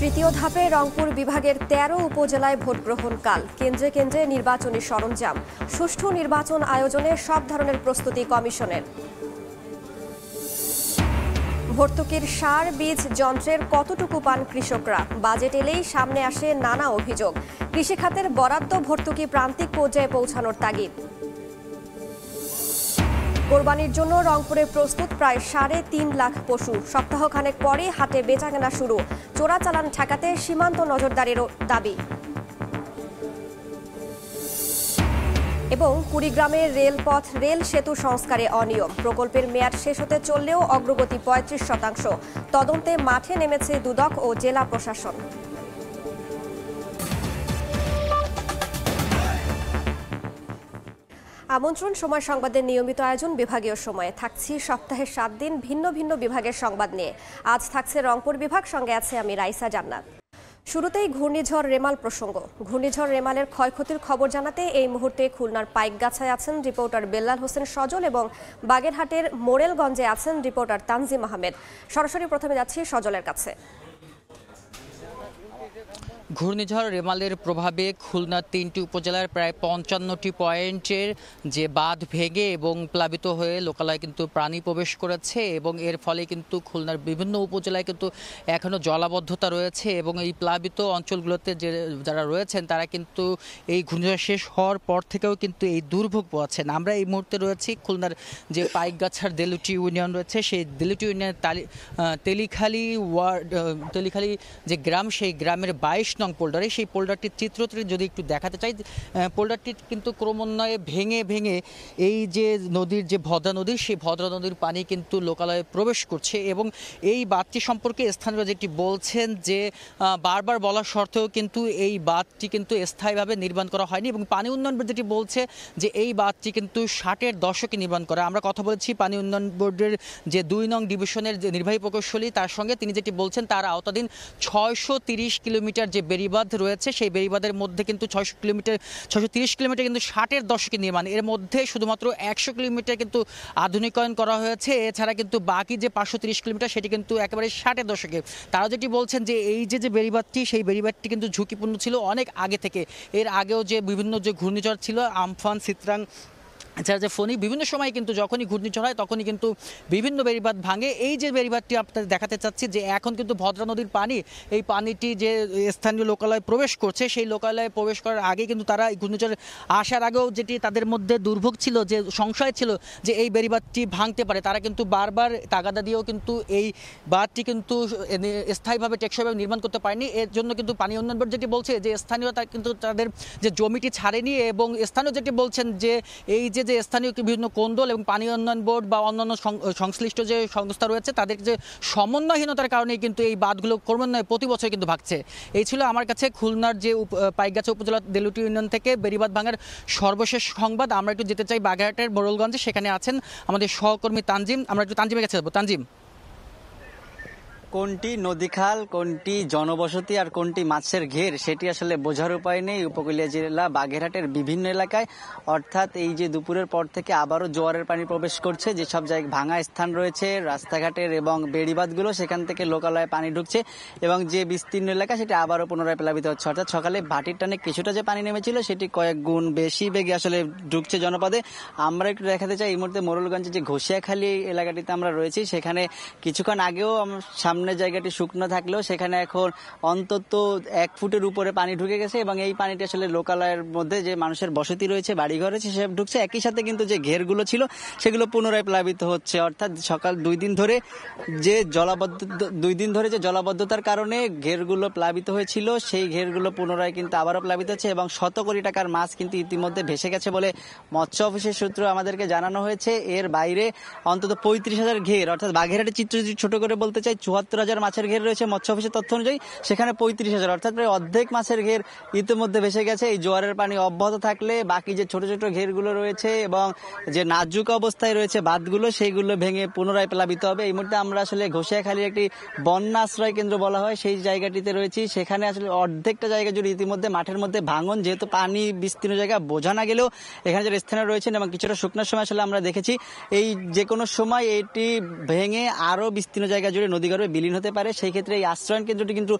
তৃতীয় ধাপে রংপুর বিভাগের ১৩ উপজেলায় ভোট গ্রহণ কাল। কেন্দ্রে কেন্দ্রে নির্বাচনী সরঞ্জাম। সুষ্ঠু নির্বাচন আয়োজনে সব ধরনের প্রস্তুতি কমিশনের। ভর্তুকির সার, বীজ, যন্ত্রের কতটুকু পান কৃষকরা? বাজেট এলেই সামনে আসে নানা অভিযোগ। কৃষিখাতের বরাদ্দ ভর্তুকি প্রান্তিক পর্যায়ে পৌঁছানোর তাগিদ। কোরবানির জন্য রংপুরে প্রস্তুত প্রায় ৩.৫ লাখ পশু। সপ্তাহখানেক পরে হাটে বেচাকেনা শুরু। চোরাচালান ঠেকাতে সীমান্ত নজরদারিরও দাবি। এবং কুড়িগ্রামের রেলপথ রেল সেতু সংস্কারে অনিয়ম। প্রকল্পের মেয়াদ শেষ হতে চললেও অগ্রগতি ৩৫%। তদন্তে মাঠে নেমেছে দুদক ও জেলা প্রশাসন। আমন্ত্রণ সময় সংবাদের নিয়মিত আয়োজন বিভাগীয় সময়ে। থাকছি সপ্তাহে ৭ দিন ভিন্ন ভিন্ন বিভাগের সংবাদ নিয়ে। আজ থাকছে রংপুর বিভাগ, সঙ্গে আছে আমি রাইসা জান্নাত। শুরুতেই ঘূর্ণিঝড় রেমাল প্রসঙ্গ। ঘূর্ণিঝড় রেমালের ক্ষয়ক্ষতির খবর জানাতে এই মুহূর্তে খুলনার পাইকগাছায় আছেন রিপোর্টার বেল্লাল হোসেন সজল এবং বাগেরহাটের মোরেলগঞ্জে আছেন রিপোর্টার তানজিম আহমেদ। সরাসরি প্রথমে যাচ্ছি সজলের কাছে। ঘূর্ণিঝড় রেমালের প্রভাবে খুলনার ৩টি উপজেলার প্রায় ৫৫টি পয়েন্টের যে বাঁধ ভেঙে এবং প্লাবিত হয়ে লোকালয়ে কিন্তু প্রাণী প্রবেশ করেছে এবং এর ফলে কিন্তু খুলনার বিভিন্ন উপজেলায় কিন্তু এখনও জলাবদ্ধতা রয়েছে এবং এই প্লাবিত অঞ্চলগুলোতে যারা রয়েছেন তারা কিন্তু এই ঘূর্ণিঝড় শেষ হওয়ার পর থেকেও কিন্তু এই দুর্ভোগ পোয়াচ্ছেন। আমরা এই মুহূর্তে রয়েছি খুলনার যে পাইকগাছার দেলুটি ইউনিয়ন রয়েছে, সেই দেলুটি ইউনিয়নের তেলিখালি যে গ্রাম, সেই গ্রামের ২২ নং পোল্ডারে, সেই পোল্ডারটির চিত্রটি যদি একটু দেখাতে চাই, পোল্ডারটি কিন্তু ক্রমান্বয়ে ভেঙে ভেঙে এই যে নদীর যে ভদ্রা নদী, সেই ভদ্রা নদীর পানি কিন্তু লোকালয়ে প্রবেশ করছে এবং এই বাঁধটি সম্পর্কে স্থানীয় যেটি বলছেন যে বারবার বলার সত্ত্বেও কিন্তু এই বাঁধটি কিন্তু স্থায়ীভাবে নির্মাণ করা হয়নি এবং পানি উন্নয়ন বোর্ড যেটি বলছে যে এই বাঁধটি কিন্তু ৬০-এর দশকে নির্মাণ করা। আমরা কথা বলেছি পানি উন্নয়ন বোর্ডের যে ২ নং ডিভিশনের যে নির্বাহী প্রকৌশলী, তার সঙ্গে তিনি যেটি বলছেন তার আওতাধীন ৬৩০ কিলোমিটার যে বেড়িবাঁধ রয়েছে, সেই বেড়িবাঁধের মধ্যে কিন্তু ৬৩০ কিলোমিটার কিন্তু ৬০-এর দশকে নির্মাণ। এর মধ্যে শুধুমাত্র ১০০ কিলোমিটার কিন্তু আধুনিকায়ন করা হয়েছে। এছাড়া কিন্তু বাকি যে ৫৩০ কিলোমিটার সেটি কিন্তু একেবারে ৬০-এর দশকে। তারা যেটি বলছেন যে এই যে বেড়িবাঁধটি, সেই বেড়িবাঁধটি কিন্তু ঝুঁকিপূর্ণ ছিল অনেক আগে থেকে। এর আগেও যে বিভিন্ন যে ঘূর্ণিঝড় ছিল, আমফান, সিত্রাং, এছাড়া যে ফণী, বিভিন্ন সময় কিন্তু যখনই ঘূর্ণিঝড় হয় তখনই কিন্তু বিভিন্ন বেড়িবাঁধ ভাঙে। এই যে বেড়িবাঁধটি আপনাদের দেখাতে চাচ্ছি যে এখন কিন্তু ভদ্রা নদীর পানি, এই পানিটি যে স্থানীয় লোকালয়ে প্রবেশ করছে, সেই লোকালয়ে প্রবেশ করার আগে কিন্তু তারা এই ঘূর্ণিঝড় আসার আগেও যেটি তাদের মধ্যে দুর্ভোগ ছিল, যে সংশয় ছিল যে এই বেড়িবাঁধটি ভাঙতে পারে, তারা কিন্তু বারবার তাগাদা দিয়েও কিন্তু এই বাঁধটি কিন্তু স্থায়ীভাবে টেকসইভাবে নির্মাণ করতে পারেনি। এর জন্য কিন্তু পানি উন্নয়ন বোর্ড যেটি বলছে যে স্থানীয়রা কিন্তু তাদের যে জমিটি ছাড়েনি এবং স্থানীয় যেটি বলছেন যে এই যে স্থানীয় বিভিন্ন কোন্দল এবং পানি উন্নয়ন বোর্ড বা অন্যান্য সংশ্লিষ্ট যে সংস্থা রয়েছে তাদের যে সমন্বয়হীনতার কারণেই কিন্তু এই বাঁধগুলো ক্রমান্বয়ে প্রতি বছর কিন্তু ভাগছে। এই ছিল আমার কাছে খুলনার যে পাইকগাছা উপজেলা দেলুটি ইউনিয়ন থেকে বেড়িবাঁধ ভাঙার সর্বশেষ সংবাদ। আমরা একটু যেতে চাই বাগেরহাটের মোরেলগঞ্জে, সেখানে আছেন আমাদের সহকর্মী তানজিম। আমরা একটু তানজিমের কাছে যাবো। তানজিম, কোনটি নদীখাল, কোনটি জনবসতি আর কোনটি মাছের ঘের সেটি আসলে বোঝার উপায় নেই উপকূলীয় জেলা বাগেরহাটের বিভিন্ন এলাকায়। অর্থাৎ এই যে দুপুরের পর থেকে আবারও জোয়ারের পানি প্রবেশ করছে, যেসব জায়গায় ভাঙা স্থান রয়েছে রাস্তাঘাটের এবং বেড়িবাঁধগুলো, সেখান থেকে লোকালয়ে পানি ঢুকছে এবং যে বিস্তীর্ণ এলাকা সেটি আবারও পুনরায় প্লাবিত হচ্ছে। অর্থাৎ সকালে ভাটির টানে কিছুটা যে পানি নেমেছিল সেটি কয়েক গুণ বেশি বেগে আসলে ঢুকছে জনপদে। আমরা একটু দেখাতে চাই এই মুহূর্তে মোরেলগঞ্জে যে ঘষিয়াখালী এলাকাটিতে আমরা রয়েছি, সেখানে কিছুক্ষণ আগেও সামনের জায়গাটি শুকনো থাকলেও সেখানে এখন অন্তত ১ ফুটের উপরে পানি ঢুকে গেছে এবং এই পানিটি আসলে লোকালয়ের মধ্যে যে মানুষের বসতি রয়েছে, বাড়িঘর রয়েছে, সেসব ঢুকছে। একই সাথে কিন্তু যে ঘেরগুলো ছিল সেগুলো পুনরায় প্লাবিত হচ্ছে। অর্থাৎ সকাল ২ দিন ধরে যে জলাবদ্ধতার কারণে ঘেরগুলো প্লাবিত হয়েছিল, সেই ঘেরগুলো পুনরায় কিন্তু আবারও প্লাবিত হচ্ছে এবং শত কোটি টাকার মাছ কিন্তু ইতিমধ্যে ভেসে গেছে বলে মৎস্য অফিসের সূত্র আমাদেরকে জানানো হয়েছে। এর বাইরে অন্তত ৩৫,০০০ ঘের, অর্থাৎ বাগেরহাটের চিত্র যদি ছোট করে বলতে চাই, ৭৪,০০০ মাছের ঘের রয়েছে মৎস্য অফিসের তথ্য অনুযায়ী, সেখানে ৩৫,০০০, অর্থাৎ প্রায় অর্ধেক মাছের ঘের ইতিমধ্যে ভেসে গেছে। এই জোয়ারের পানি অব্যাহত থাকলে বাকি যে ছোট ছোট ঘেরগুলো রয়েছে এবং যে নাজুক অবস্থায় রয়েছে বাঁধগুলো, সেইগুলো ভেঙে পুনরায় প্লাবিত হবে। এই মুহূর্তে আমরা আসলে ঘষিয়াখালীর একটি বন্যা আশ্রয় কেন্দ্র বলা হয় সেই জায়গাটিতে রয়েছি। সেখানে আসলে অর্ধেকটা জায়গা জুড়ে ইতিমধ্যে মাঠের মধ্যে ভাঙন, যেহেতু পানি বিস্তীর্ণ জায়গা বোঝা না গেলেও এখানে যারা স্থানীয় রয়েছেন এবং কিছুটা শুকনোর সময় আসলে আমরা দেখেছি এই যে কোনো সময় এটি ভেঙে আরো বিস্তীর্ণ জায়গা জুড়ে নদী গর্ভে বিলীন হতে পারে। সেই ক্ষেত্রে এই আশ্রয়ন কেন্দ্রটি কিন্তু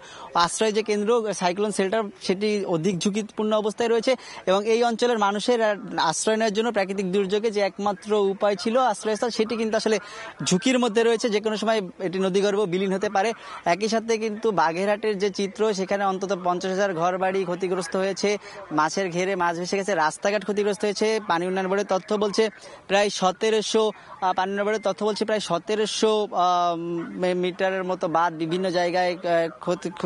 আশ্রয় যে কেন্দ্র সাইক্লোন শেল্টার সেটি অধিক ঝুঁকিপূর্ণ অবস্থায় রয়েছে এবং এই অঞ্চলের মানুষের আশ্রয় নেওয়ার জন্য প্রাকৃতিক দুর্যোগে যে একমাত্র উপায় ছিল আশ্রয়স্থল, সেটি কিন্তু আসলে ঝুঁকির মধ্যে রয়েছে। যে কোনো সময় এটি নদীগর্ভ বিলীন হতে পারে। একই সাথে কিন্তু বাগেরহাটের যে চিত্র, সেখানে অন্তত 50,000 ঘর বাড়ি ক্ষতিগ্রস্ত হয়েছে, মাছের ঘেরে মাছ ভেসে গেছে, রাস্তাঘাট ক্ষতিগ্রস্ত হয়েছে। পানি উন্নয়ন বোর্ডের তথ্য বলছে প্রায় 1700 পানি উন্নয়ন বোর্ডের তথ্য বলছে প্রায় 1700 মিটারের মতো বাঁধ বিভিন্ন জায়গায়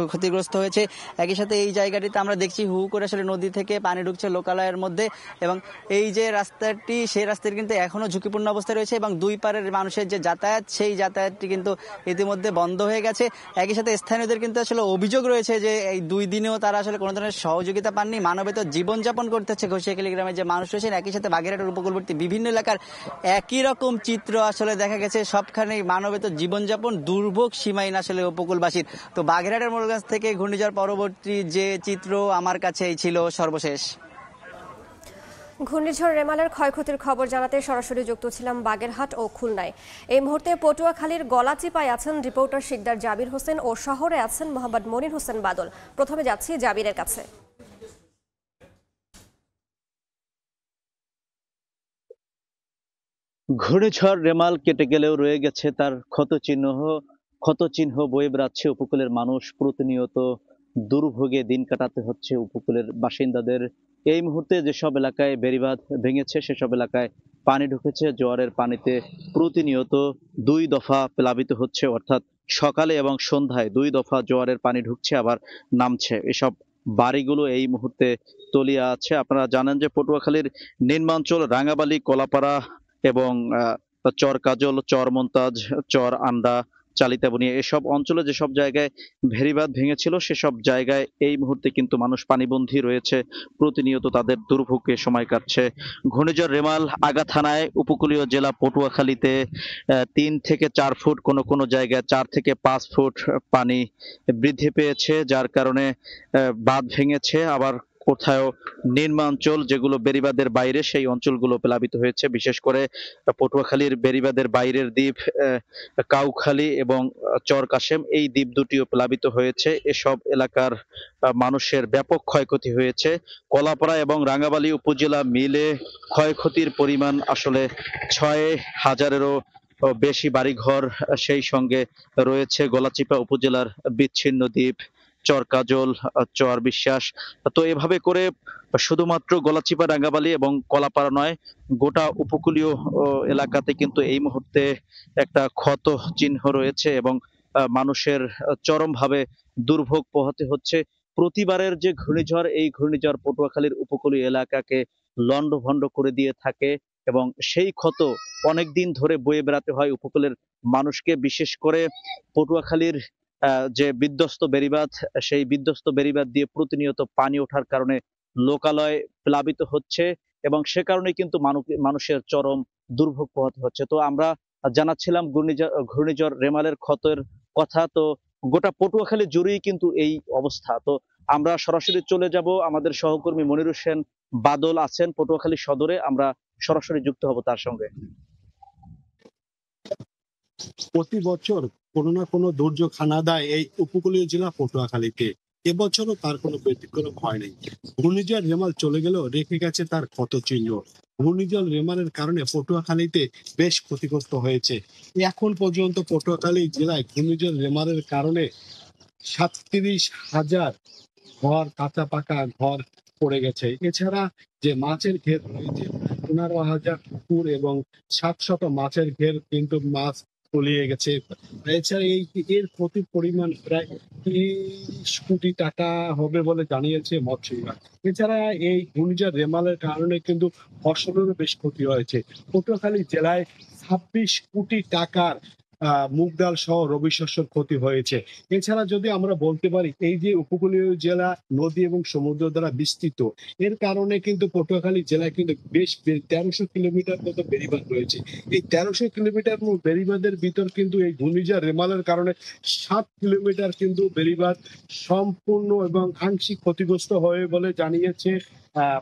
ক্ষতিগ্রস্ত হয়েছে। একই সাথে এই জায়গাটিতে আমরা দেখছি হু করে আসলে নদী থেকে পানি ঢুকছে লোকালয়ের মধ্যে এবং এই যে রাস্তাটি, সেই রাস্তাটি কিন্তু এখনো ঝুঁকিপূর্ণ অবস্থায় রয়েছে এবং দুই পারের মানুষের যে যাতায়াত, সেই যাতায়াতটি কিন্তু ইতিমধ্যে বন্ধ হয়ে গেছে। একই সাথে স্থানীয়দের কিন্তু আসলে অভিযোগ রয়েছে যে এই 2 দিনেও তারা আসলে কোনো ধরনের সহযোগিতা পাননি, মানবেতর জীবনযাপন করতে হচ্ছে ঘষিয়াখালী গ্রামের যে মানুষ রয়েছেন। একই সাথে বাগেরহাটের উপকূলবর্তী বিভিন্ন এলাকার একই রকম চিত্র আসলে দেখা গেছে, সবখানেই মানবেতর জীবনযাপন, দুর্ভোগ সীমাহীন আসলে উপকূলবাসীর। তো বাগেরহাটের মোড়লগঞ্জ থেকে ঘূর্ণিঝড় পরবর্তী যে চিত্র আমার কাছে এই ছিল সর্বশেষ। ঘূর্ণিঝড় রেমালের ক্ষয়ক্ষতির খবর জানাতে সরাসরি যুক্ত ছিলাম বাগেরহাট ও খুলনায়। এই মুহূর্তে পটুয়াখালীর গলাচিপায় আছেন রিপোর্টার শিকদার জাবির হোসেন ও শহরে আছেন মোহাম্মদ মনির হোসেন বাদল। প্রথমে যাচ্ছি জাবিরের কাছে। ঘূর্ণিঝড় রেমাল কেটে গেলেও রয়ে গেছে তার ক্ষতচিহ্ন বয়ে বেড়াচ্ছে উপকূলের মানুষ। প্রতিনিয়ত দুর্ভোগে দিন কাটাতে হচ্ছে উপকূলের বাসিন্দাদের। এই মুহূর্তে যেসব এলাকায় বেড়িবাঁধ ভেঙেছে সেসব এলাকায় পানি ঢুকেছে। জোয়ারের পানিতে প্রতিনিয়ত 2 দফা প্লাবিত হচ্ছে, অর্থাৎ সকালে এবং সন্ধ্যায় 2 দফা জোয়ারের পানি ঢুকছে আবার নামছে। এসব বাড়িগুলো এই মুহূর্তে তলিয়ে আছে। আপনারা জানেন যে পটুয়াখালীর নিম্নাঞ্চল রাঙ্গাবালী, কলাপাড়া এবং চর কাজল, চর মন্তাজ, চর আন্ডা, চালিতাবনি এসব অঞ্চলে যেসব জায়গায় ভেড়িবাঁধ ভেঙেছিল সেসব জায়গায় এই মুহূর্তে কিন্তু মানুষ পানিবন্দী রয়েছে। প্রতিনিয়ত তাদের দুর্ভোগে সময় কাটছে। ঘূর্ণিঝড় রেমাল আগা থানায় উপকূলীয় জেলা পটুয়াখালীতে 3 থেকে 4 ফুট, কোনো কোনো জায়গায় 4 থেকে 5 ফুট পানি বৃদ্ধি পেয়েছে, যার কারণে বাঁধ ভেঙেছে। আবার কোথাও নিম্নাঞ্চল যেগুলো বেড়িবাঁধের বাইরে, সেই অঞ্চলগুলো প্লাবিত হয়েছে। বিশেষ করে পটুয়াখালীর বেড়িবাঁধের বাইরের দ্বীপ কাউখালী এবং চর কাশেম, এই দ্বীপ দুটিও প্লাবিত হয়েছে। এসব এলাকার মানুষের ব্যাপক ক্ষয়ক্ষতি হয়েছে। কলাপাড়া এবং রাঙ্গাবালী উপজেলা মিলে ক্ষয়ক্ষতির পরিমাণ আসলে 6,000-এরও বেশি বাড়িঘর, সেই সঙ্গে রয়েছে গলাচিপা উপজেলার বিচ্ছিন্ন দ্বীপ, চর কাজল, চর বিশ্বাস। তো এভাবে করে শুধুমাত্র গলাচিপা, রাঙ্গাবালী এবং কলাপাড়া নয়, গোটা উপকূলীয় এলাকাতে কিন্তু এই মুহূর্তে একটা ক্ষত চিহ্ন রয়েছে এবং মানুষের চরমভাবে দুর্ভোগ পোহাতে হচ্ছে। প্রতিবারের যে ঘূর্ণিঝড়, এই ঘূর্ণিঝড় পটুয়াখালীর উপকূলীয় এলাকাকে লন্ডভন্ড করে দিয়ে থাকে এবং সেই ক্ষত অনেকদিন ধরে বয়ে বেড়াতে হয় উপকূলের মানুষকে। বিশেষ করে পটুয়াখালীর যে বিধ্বস্ত বেড়িবাঁধ, সেই বিধ্বস্ত বেড়িবাঁধ দিয়ে প্রতিনিয়ত পানি ওঠার কারণে লোকালয় প্লাবিত হচ্ছে এবং সে কারণে কিন্তু মানুষের চরম দুর্ভোগ পোহাতে হচ্ছে। তো আমরা জানাচ্ছিলাম ঘূর্ণিঝড় রেমালের ক্ষতের কথা। তো গোটা পটুয়াখালী জুড়েই কিন্তু এই অবস্থা। তো আমরা সরাসরি চলে যাব, আমাদের সহকর্মী মনির হোসেন বাদল আছেন পটুয়াখালী সদরে, আমরা সরাসরি যুক্ত হব তার সঙ্গে। প্রতি বছর কোনো না কোনো দুর্যোগ হানা দেয় এই উপকূলীয় জেলা পটুয়াখালীতে। এবছরও তার কোনো ব্যতিক্রম হয় নাই। ঘূর্ণিঝড় রেমাল চলে গেলেও রেখে গেছে তার ক্ষত চিহ্ন। ঘূর্ণিঝড় রেমালের কারণে পটুয়াখালীতে বেশ ক্ষতিগ্রস্ত হয়েছে। এখন পর্যন্ত পটুয়াখালী জেলায় ঘূর্ণিঝড় রেমালের কারণে 37,000 ঘর, কাঁচা পাকা ঘর পড়ে গেছে। এছাড়া যে মাছের ঘের রয়েছে 15,000 পুকুর এবং 700 মাছের ঘের কিন্তু মাছ তলিয়ে গেছে। এছাড়া এর ক্ষতির পরিমাণ প্রায় 30 কোটি টাকা হবে বলে জানিয়েছে মৎস্য বিভাগ। এছাড়া এই ঘূর্ণিঝড় রেমালের কারণে কিন্তু ফসলেরও বেশ ক্ষতি হয়েছে। পটুয়াখালী জেলায় 26 কোটি টাকার মুগ ডাল সহ রবি শস্যের ক্ষতি হয়েছে। এছাড়া যদি আমরা বলতে পারি, এই যে উপকূলীয় জেলা নদী এবং সমুদ্র দ্বারা বিস্তৃত, এর কারণে কিন্তু পটুয়াখালী জেলায় কিন্তু বেশ 1300 কিলোমিটার মতো বেড়িবাঁধ রয়েছে। এই 1300 কিলোমিটার বেড়িবাঁধের ভিতর কিন্তু এই ঘূর্ণিঝড় রেমালের কারণে 7 কিলোমিটার কিন্তু বেড়িবাঁধ সম্পূর্ণ এবং আংশিক ক্ষতিগ্রস্ত হয়ে বলে জানিয়েছে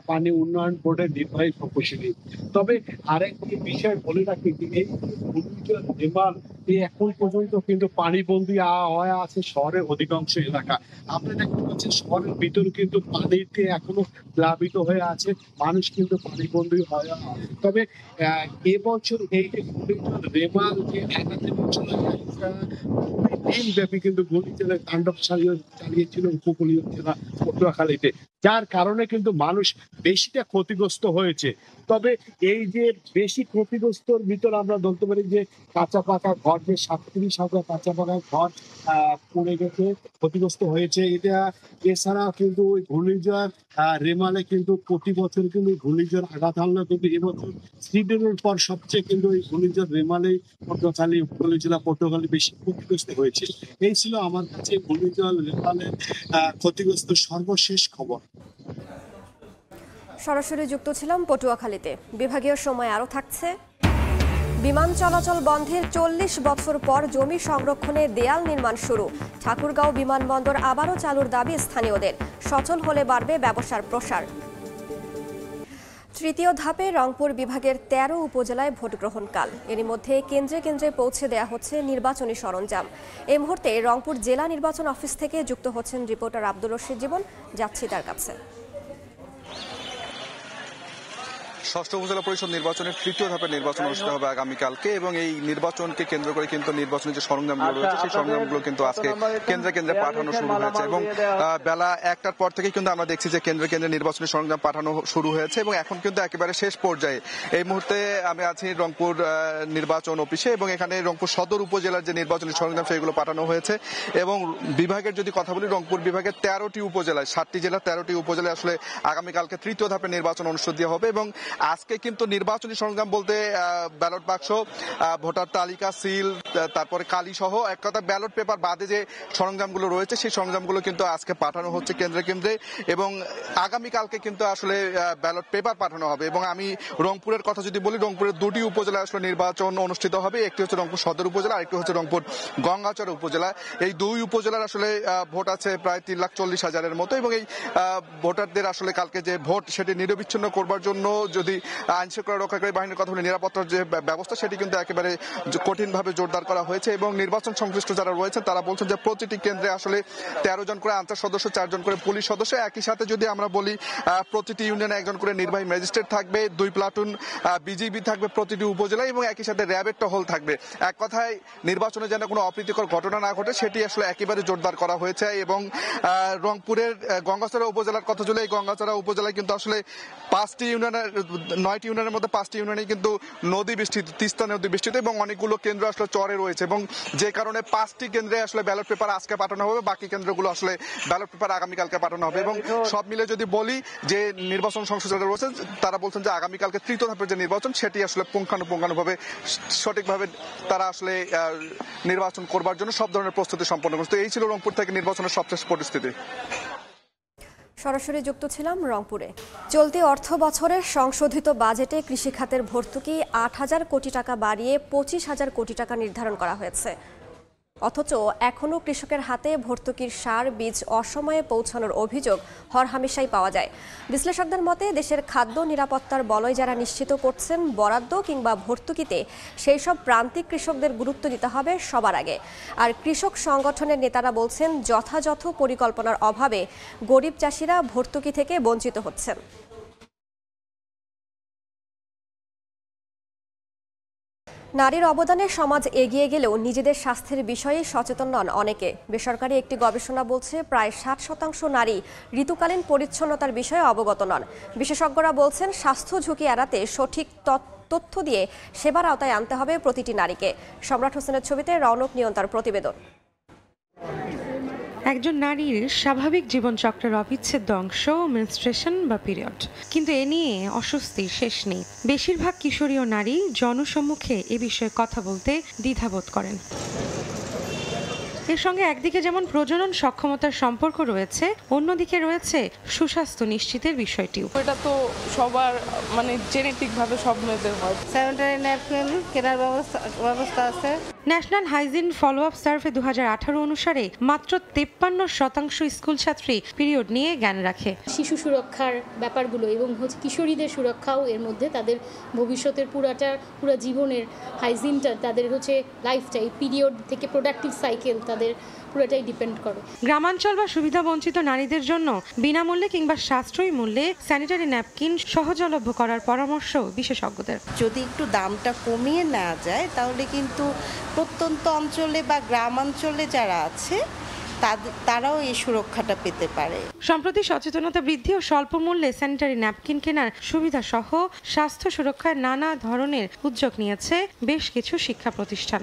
পানি উন্নয়ন বোর্ডের নির্বাহী প্রকৌশলী। তবে আরেকটি বিষয় বলে রাখি যে এই ঘূর্ণিঝড় রেমাল এখন পর্যন্ত কিন্তু পানিবন্দী হয়ে আছে শহরের অধিকাংশ এলাকা। আপনি দেখতে পাচ্ছেন শহরের ভিতরে কিন্তু পানিতে এখনো প্লাবিত হয়ে আছে, মানুষ কিন্তু পানিবন্দী হয়ে আছে। তবে এবছর এই যে ঘূর্ণিঝড় রেমাল যে 11 বছর দিনব্যাপী কিন্তু ঘূর্ণিঝড়ের তাণ্ডব চালিয়েছিল উপকূলীয় জেলা পটুয়াখালীতে, যার কারণে কিন্তু মানুষ বেশিটা ক্ষতিগ্রস্ত হয়েছে। তবে এই যে বেশি ক্ষতিগ্রস্তর ভিতর আমরা বলতে পারি যে কাঁচা পাকা ঘর, যে 37 কাঁচা পাকা ঘর পড়ে গেছে, ক্ষতিগ্রস্ত হয়েছে। এছাড়া কিন্তু ওই ঘূর্ণিঝড় রেমালে কিন্তু প্রতি বছর কিন্তু ঘূর্ণিঝড় আঘাত হানলো, কিন্তু এবছর সিডনের পর সবচেয়ে কিন্তু এই ঘূর্ণিঝড় রেমালে পটুয়াখালী উপকূল জেলা পটুয়াখালী বেশি ক্ষতিগ্রস্ত হয়েছে। এই ছিল আমার কাছে ঘূর্ণিঝড় রেমালের ক্ষতিগ্রস্ত সর্বশেষ খবর। সরাসরি যুক্ত ছিলাম পটুয়াখালীতে। বিভাগীয় সময় আরও থাকছে। বিমান চলাচল বন্ধের 40 বছর পর জমি সংরক্ষণে দেয়াল নির্মাণ শুরু। ঠাকুরগাঁও বিমানবন্দর আবারও চালুর দাবি স্থানীয়দের। সচল হলে বাড়বে ব্যবসার প্রসার। তৃতীয় ধাপে রংপুর বিভাগের 13 উপজেলায় ভোট গ্রহণ কাল। এরই মধ্যে কেন্দ্রে কেন্দ্রে পৌঁছে দেয়া হচ্ছে নির্বাচনী সরঞ্জাম। এই মুহূর্তে রংপুর জেলা নির্বাচন অফিস থেকে যুক্ত হচ্ছেন রিপোর্টার আব্দুর রশিদ জীবন। যাচ্ছি তার কাছে। ষষ্ঠ উপজেলা পরিষদ নির্বাচনের তৃতীয় ধাপের নির্বাচন অনুষ্ঠিত হবে আগামীকালকে, এবং এই নির্বাচনকে কেন্দ্র করে কিন্তু নির্বাচনী যে সরঞ্জামগুলো রয়েছে সেই সরঞ্জামগুলো কিন্তু আজকে কেন্দ্রে কেন্দ্রে পাঠানো শুরু হয়েছে, এবং বেলা 1টার পর থেকে কিন্তু আমরা দেখছি যে কেন্দ্রে কেন্দ্রে নির্বাচনী সরঞ্জাম পাঠানো শুরু হয়েছে, এবং এখন কিন্তু একেবারে শেষ পর্যায়ে। এই মুহূর্তে আমি আছি রংপুর নির্বাচন অফিসে, এবং এখানে রংপুর সদর উপজেলার যে নির্বাচনী সরঞ্জাম সেগুলো পাঠানো হয়েছে। এবং বিভাগের যদি কথা বলি, রংপুর বিভাগের 13টি উপজেলায় 7টি জেলা 13টি উপজেলায় আসলে আগামীকালকে তৃতীয় ধাপের নির্বাচন অনুষ্ঠিত হবে, এবং আজকে কিন্তু নির্বাচনী সরঞ্জাম বলতে ব্যালট বাক্স, ভোটার তালিকা, সিল, তারপরে কালি সহ এক কথা ব্যালট পেপার বাদে যে সরঞ্জামগুলো রয়েছে সেই সরঞ্জামগুলো কিন্তু আজকে পাঠানো হচ্ছে কেন্দ্রে কেন্দ্রে, এবং আগামীকালকে কিন্তু আসলে ব্যালট পেপার পাঠানো হবে। এবং আমি রংপুরের কথা যদি বলি, রংপুরের 2টি উপজেলায় আসলে নির্বাচন অনুষ্ঠিত হবে। একটি হচ্ছে রংপুর সদর উপজেলা, আরেকটি হচ্ছে রংপুর গঙ্গাচড় উপজেলা। এই দুই উপজেলার আসলে ভোট আছে প্রায় 3,40,000-এর মতো, এবং এই ভোটারদের আসলে কালকে যে ভোট সেটি নিরবিচ্ছিন্ন করবার জন্য যদি আইন শৃঙ্খলা রক্ষাকারী বাহিনীর কথা বলে নিরাপত্তার যে ব্যবস্থা সেটি কিন্তু একেবারে কঠিনভাবে জোরদার করা হয়েছে, এবং নির্বাচন সংশ্লিষ্ট যারা রয়েছেন তারা বলছেন যে প্রতিটি কেন্দ্রে আসলে 13 জন করে আনসার সদস্য, 4 জন করে পুলিশ সদস্য, একই সাথে যদি আমরা বলি প্রতিটি ইউনিয়নে 1 জন করে নির্বাহী ম্যাজিস্ট্রেট থাকবে, 2 প্লাটুন বিজিবি থাকবে প্রতিটি উপজেলায়, এবং একই সাথে র্যাবের টহল থাকবে। এক কথায় নির্বাচনে যেন কোনো অপ্রীতিকর ঘটনা না ঘটে সেটি আসলে একেবারে জোরদার করা হয়েছে। এবং রংপুরের গঙ্গাচড়া উপজেলার কথা বলে, এই গঙ্গাচড়া উপজেলায় কিন্তু আসলে 5টি ইউনিয়নের 9টি ইউনিয়নের মধ্যে 5টি ইউনিয়নে কিন্তু নদী বেষ্টিত, তিস্তা নদী বেষ্টিত, এবং অনেকগুলো কেন্দ্র আসলে চরে রয়েছে, এবং যে কারণে 5টি কেন্দ্রে আসলে ব্যালট পেপার আজকে পাঠানো হবে, বাকি কেন্দ্রগুলো আসলে ব্যালট পেপার আগামীকালকে পাঠানো হবে। এবং সব মিলে যদি বলি যে নির্বাচন সংসদ যারা রয়েছে তারা বলছেন যে আগামীকালকে তৃতীয় ধাপের যে নির্বাচন সেটি আসলে পুঙ্খানুপুঙ্খানুভাবে সঠিকভাবে তারা আসলে নির্বাচন করবার জন্য সব ধরনের প্রস্তুতি সম্পন্ন করছে। তো এই ছিল রংপুর থেকে নির্বাচনের সবশেষ পরিস্থিতি। সরাসরি যুক্ত ছিলাম রংপুরে। চলতি অর্থ বছরের সংশোধিত বাজেটে কৃষি খাতের ভর্তুকি 8,000 কোটি টাকা বাড়িয়ে 25,000 কোটি টাকা নির্ধারণ করা হয়েছে। অথচ এখনও কৃষকের হাতে ভর্তুকির সার বীজ অসময়ে পৌঁছানোর অভিযোগ হরহামেশাই পাওয়া যায়। বিশ্লেষকদের মতে দেশের খাদ্য নিরাপত্তার বলয় যারা নিশ্চিত করছেন বরাদ্দ কিংবা ভর্তুকিতে, সেই সব প্রান্তিক কৃষকদের গুরুত্ব দিতে হবে সবার আগে। আর কৃষক সংগঠনের নেতারা বলছেন যথাযথ পরিকল্পনার অভাবে গরিব চাষিরা ভর্তুকি থেকে বঞ্চিত হচ্ছেন। নারীর অবদানে সমাজ এগিয়ে গেলেও নিজেদের স্বাস্থ্যের বিষয়ে সচেতন নন অনেকে। বেসরকারি একটি গবেষণা বলছে প্রায় 60% নারী ঋতুকালীন পরিচ্ছন্নতার বিষয়ে অবগত নন। বিশেষজ্ঞরা বলছেন স্বাস্থ্য ঝুঁকি এড়াতে সঠিক তথ্য দিয়ে সেবার আওতায় আনতে হবে প্রতিটি নারীকে। সম্রাট হোসেনের ছবিতে রৌনক নিয়ন্তার প্রতিবেদন। একজন নারীর স্বাভাবিক জীবনচক্রের অবিচ্ছেদ্য অংশ মেনস্ট্রুয়েশন বা পিরিয়ড, কিন্তু এ নিয়ে অস্বস্তির শেষ নেই। বেশিরভাগ কিশোরীয় নারী জনসম্মুখে এ বিষয়ে কথা বলতে দ্বিধাবোধ করেন। এর সঙ্গে একদিকে যেমন প্রজনন সক্ষমতার সম্পর্ক রয়েছে, অন্যদিকে রয়েছে সুস্বাস্থ্য নিশ্চিতের বিষয়টিও। এটা তো সবার জেনেটিক ভাবে সব মেয়েদের হয়। স্যানিটারি ন্যাপকিন কেনার ব্যবস্থা আছে। National hygiene follow up survey 2018 অনুসারে মাত্র 53% স্কুল ছাত্রী পিরিয়ড নিয়ে জ্ঞান রাখে। শিশু সুরক্ষার ব্যাপারগুলো এবং কিশোরীদের সুরক্ষাও এর মধ্যে, তাদের ভবিষ্যতের পুরো জীবনের হাইজিনটা, তাদের লাইফটা, এই পিরিয়ড থেকে প্রোডাক্টিভ সাইকেল তাদের পুরোটাই ডিপেন্ড করে। গ্রামাঞ্চল বা সুবিধাবঞ্চিত নারীদের জন্য বিনামূল্যে কিংবা সাশ্রয়ী মূল্যে স্যানিটারি ন্যাপকিন সহজলভ্য করার পরামর্শ বিশেষজ্ঞদের। যদি একটু দামটা কমিয়ে নেওয়া যায় তাহলে কিন্তু প্রত্যন্ত অঞ্চলে বা গ্রামাঞ্চলে যারা আছে তারাও এই সুরক্ষাটা পেতে পারে। সম্প্রতি সচেতনতা বৃদ্ধি ও স্বল্প মূল্যে স্যানিটারি ন্যাপকিন কেনার সুবিধা সহ স্বাস্থ্য সুরক্ষায় নানা ধরনের উদ্যোগ নিয়েছে বেশ কিছু শিক্ষা প্রতিষ্ঠান।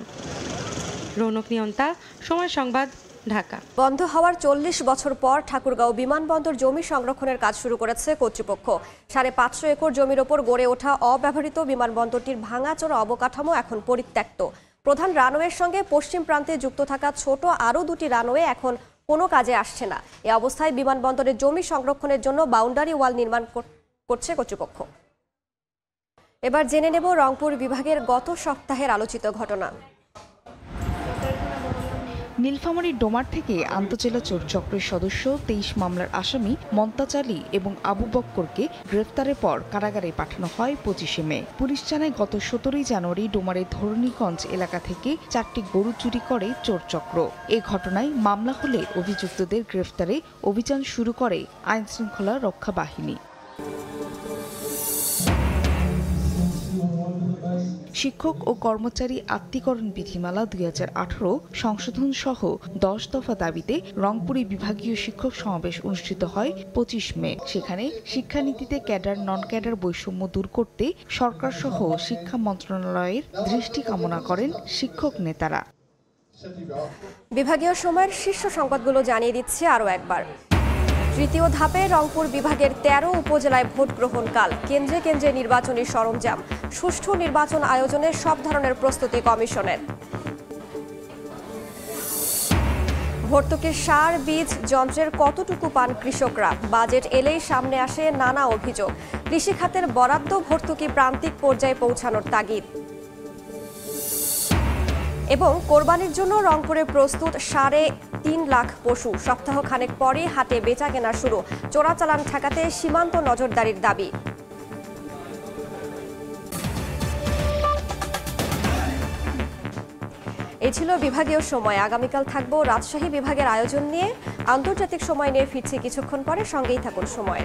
রৌনক নিয়ন্তা, সময় সংবাদ, ঢাকা। বন্ধ হওয়ার 40 বছর পর ঠাকুরগাঁও বিমানবন্দর জমি সংরক্ষণের কাজ শুরু করেছে কর্তৃপক্ষ। 550 একর জমির ওপর গড়ে ওঠা অব্যবহৃত বিমানবন্দরটির ভাঙাচোরা অবকাঠামো এখন পরিত্যক্ত। প্রধান রানওয়ের সঙ্গে পশ্চিম প্রান্তে যুক্ত থাকা ছোট আরও 2টি রানওয়ে এখন কোনো কাজে আসছে না। এ অবস্থায় বিমানবন্দরের জমি সংরক্ষণের জন্য বাউন্ডারি ওয়াল নির্মাণ করছে কর্তৃপক্ষ। এবার জেনে নেব রংপুর বিভাগের গত সপ্তাহের আলোচিত ঘটনা। নীলফামারীর ডোমার থেকে আন্তজেলা চোর চক্রের সদস্য 23 মামলার আসামি মন্তাজ আলী এবং আবু বক্করকে গ্রেফতারের পর কারাগারে পাঠানো হয় 25 মে। পুলিশ জানায় গত 17 জানুয়ারি ডোমারের ধরণীগঞ্জ এলাকা থেকে 4টি গরু চুরি করে চোর চক্র। এ ঘটনায় মামলা হলে অভিযুক্তদের গ্রেফতারে অভিযান শুরু করে আইনশৃঙ্খলা রক্ষা বাহিনী। শিক্ষক ও কর্মচারী আত্মীকরণ বিধিমালা 2018 সংশোধন সহ 10 দফা দাবিতে রংপুরে বিভাগীয় শিক্ষক সমাবেশ অনুষ্ঠিত হয় 25 মে। সেখানে শিক্ষানীতিতে ক্যাডার নন ক্যাডার বৈষম্য দূর করতে সরকার সহ শিক্ষা মন্ত্রণালয়ের দৃষ্টি কামনা করেন শিক্ষক নেতারা। বিভাগীয় সময়ের শীর্ষ সংবাদগুলো জানিয়ে দিচ্ছে আরও একবার। তৃতীয় ধাপে রংপুর বিভাগের 13 উপজেলায় ভোট গ্রহণ কাল। কেন্দ্রে কেন্দ্রে নির্বাচনী সরঞ্জাম। সুষ্ঠু নির্বাচন আয়োজনে সব ধরনের প্রস্তুতি কমিশনের। ভর্তুকির সার, বীজ, যন্ত্রের কতটুকু পান কৃষকরা? বাজেট এলেই সামনে আসে নানা অভিযোগ। কৃষি খাতের বরাদ্দ ভর্তুকি প্রান্তিক পর্যায়ে পৌঁছানোর তাগিদ। এবং কোরবানির জন্য রংপুরে প্রস্তুত 3.5 লাখ পশু। সপ্তাহ খানেক পরে হাটে বেচা কেনা শুরু। চোরাচালান ঠেকাতে সীমান্ত নজরদারির দাবি। এই ছিল বিভাগীয় সময়। আগামীকাল থাকবো রাজশাহী বিভাগের আয়োজন নিয়ে। আন্তর্জাতিক সময় নিয়ে ফিরছি কিছুক্ষণ পরে, সঙ্গেই থাকুন সময়।